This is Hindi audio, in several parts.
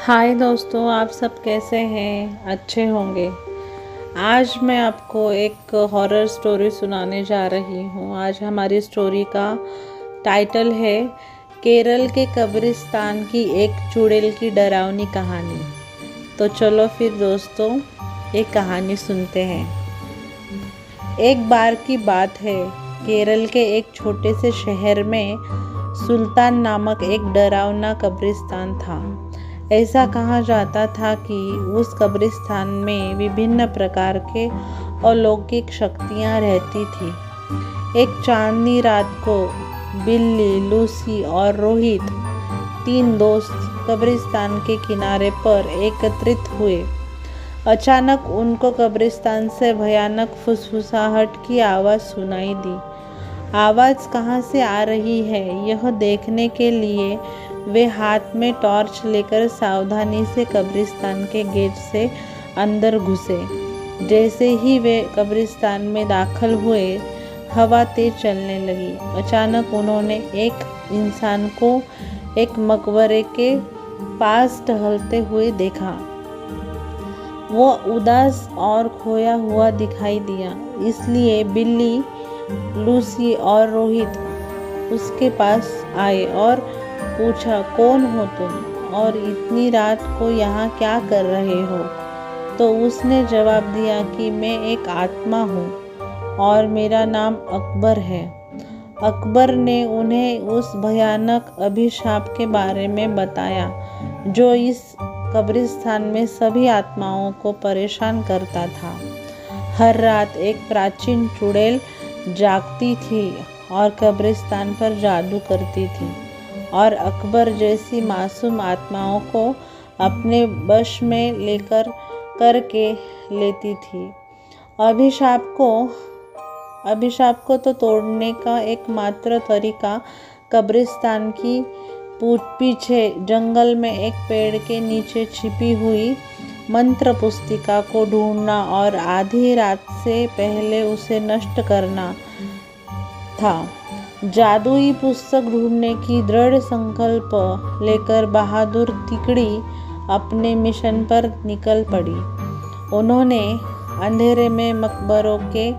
हाय दोस्तों, आप सब कैसे हैं? अच्छे होंगे। आज मैं आपको एक हॉरर स्टोरी सुनाने जा रही हूँ। आज हमारी स्टोरी का टाइटल है केरल के कब्रिस्तान की एक चुड़ैल की डरावनी कहानी। तो चलो फिर दोस्तों, एक कहानी सुनते हैं। एक बार की बात है, केरल के एक छोटे से शहर में सुल्तान नामक एक डरावना कब्रिस्तान था। ऐसा कहा जाता था कि उस कब्रिस्तान में विभिन्न प्रकार के अलौकिक शक्तियां रहती थी। एक चांदनी रात को बिल्ली, लूसी और रोहित, तीन दोस्त कब्रिस्तान के किनारे पर एकत्रित हुए। अचानक उनको कब्रिस्तान से भयानक फुसफुसाहट की आवाज़ सुनाई दी। आवाज़ कहाँ से आ रही है, यह देखने के लिए वे हाथ में टॉर्च लेकर सावधानी से कब्रिस्तान के गेट से अंदर घुसे। जैसे ही वे कब्रिस्तान में दाखिल हुए, हवा तेज चलने लगी। अचानक उन्होंने एक इंसान को एक मकबरे के पास टहलते हुए देखा। वो उदास और खोया हुआ दिखाई दिया, इसलिए बिल्ली, लूसी और रोहित उसके पास आए और पूछा, कौन हो तुम और इतनी रात को यहाँ क्या कर रहे हो? तो उसने जवाब दिया कि मैं एक आत्मा हूँ और मेरा नाम अकबर है। अकबर ने उन्हें उस भयानक अभिशाप के बारे में बताया जो इस कब्रिस्तान में सभी आत्माओं को परेशान करता था। हर रात एक प्राचीन चुड़ैल जागती थी और कब्रिस्तान पर जादू करती थी और अकबर जैसी मासूम आत्माओं को अपने वश में लेकर करके लेती थी। अभिशाप को तो तोड़ने का एकमात्र तरीका कब्रिस्तान की पीछे जंगल में एक पेड़ के नीचे छिपी हुई मंत्र पुस्तिका को ढूंढना और आधी रात से पहले उसे नष्ट करना था। जादुई पुस्तक ढूंढने की दृढ़ संकल्प लेकर बहादुर तिकड़ी अपने मिशन पर निकल पड़ी। उन्होंने अंधेरे में मकबरों के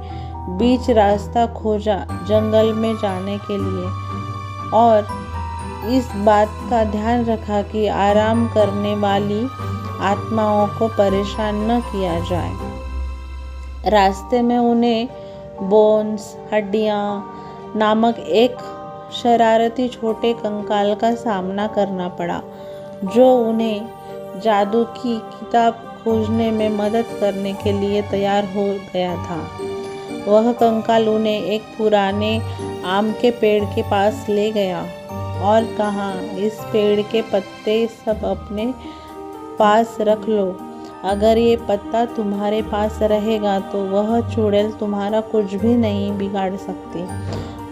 बीच रास्ता खोजा जंगल में जाने के लिए, और इस बात का ध्यान रखा कि आराम करने वाली आत्माओं को परेशान न किया जाए। रास्ते में उन्हें बोन्स, हड्डियाँ नामक एक शरारती छोटे कंकाल का सामना करना पड़ा, जो उन्हें जादू की किताब खोजने में मदद करने के लिए तैयार हो गया था। वह कंकाल उन्हें एक पुराने आम के पेड़ के पास ले गया और कहा, इस पेड़ के पत्ते सब अपने पास रख लो। अगर ये पत्ता तुम्हारे पास रहेगा तो वह चुड़ैल तुम्हारा कुछ भी नहीं बिगाड़ सकती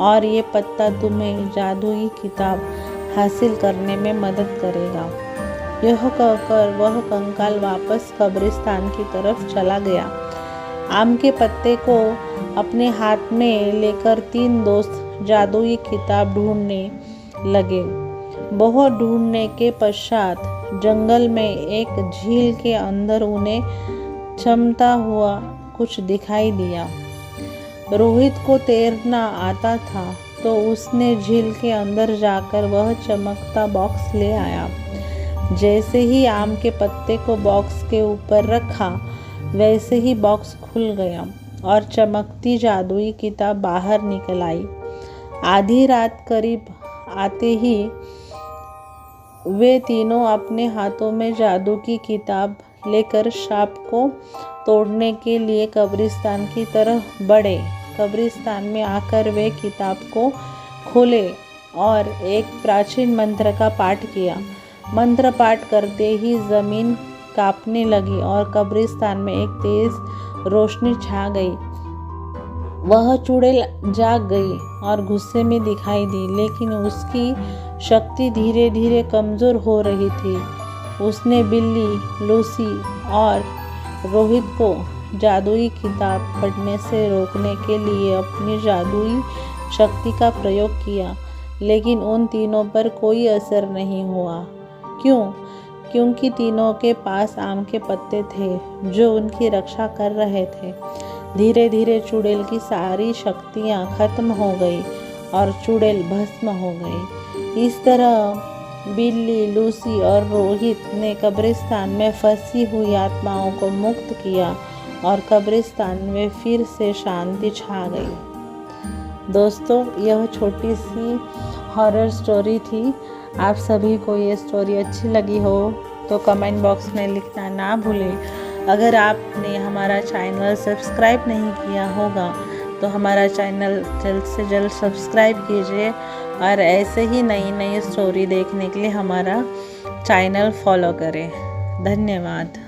और ये पत्ता तुम्हें जादुई किताब हासिल करने में मदद करेगा। यह कहकर वह कंकाल वापस कब्रिस्तान की तरफ चला गया। आम के पत्ते को अपने हाथ में लेकर तीन दोस्त जादुई किताब ढूंढने लगे। बहुत ढूंढने के पश्चात जंगल में एक झील के अंदर उन्हें चमकता हुआ कुछ दिखाई दिया। रोहित को तैरना आता था, तो उसने झील के अंदर जाकर वह चमकता बॉक्स ले आया। जैसे ही आम के पत्ते को बॉक्स के ऊपर रखा, वैसे ही बॉक्स खुल गया और चमकती जादुई किताब बाहर निकल आई। आधी रात करीब आते ही वे तीनों अपने हाथों में जादू की किताब लेकर शाप को तोड़ने के लिए कब्रिस्तान की तरफ बढ़े। कब्रिस्तान में आकर वे किताब को खोले और एक प्राचीन मंत्र का पाठ किया। मंत्र पाठ करते ही जमीन कांपने लगी और कब्रिस्तान में एक तेज रोशनी छा गई। वह चुड़ैल जाग गई और गुस्से में दिखाई दी, लेकिन उसकी शक्ति धीरे धीरे कमज़ोर हो रही थी। उसने बिल्ली, लूसी और रोहित को जादुई किताब पढ़ने से रोकने के लिए अपनी जादुई शक्ति का प्रयोग किया, लेकिन उन तीनों पर कोई असर नहीं हुआ। क्यों? क्योंकि तीनों के पास आम के पत्ते थे जो उनकी रक्षा कर रहे थे। धीरे धीरे चुड़ैल की सारी शक्तियाँ खत्म हो गई और चुड़ैल भस्म हो गई। इस तरह बिल्ली, लूसी और रोहित ने कब्रिस्तान में फंसी हुई आत्माओं को मुक्त किया और कब्रिस्तान में फिर से शांति छा गई। दोस्तों, यह छोटी सी हॉरर स्टोरी थी। आप सभी को ये स्टोरी अच्छी लगी हो तो कमेंट बॉक्स में लिखना ना भूलें। अगर आपने हमारा चैनल सब्सक्राइब नहीं किया होगा तो हमारा चैनल जल्द से जल्द सब्सक्राइब कीजिए और ऐसे ही नई नई स्टोरी देखने के लिए हमारा चैनल फॉलो करें। धन्यवाद।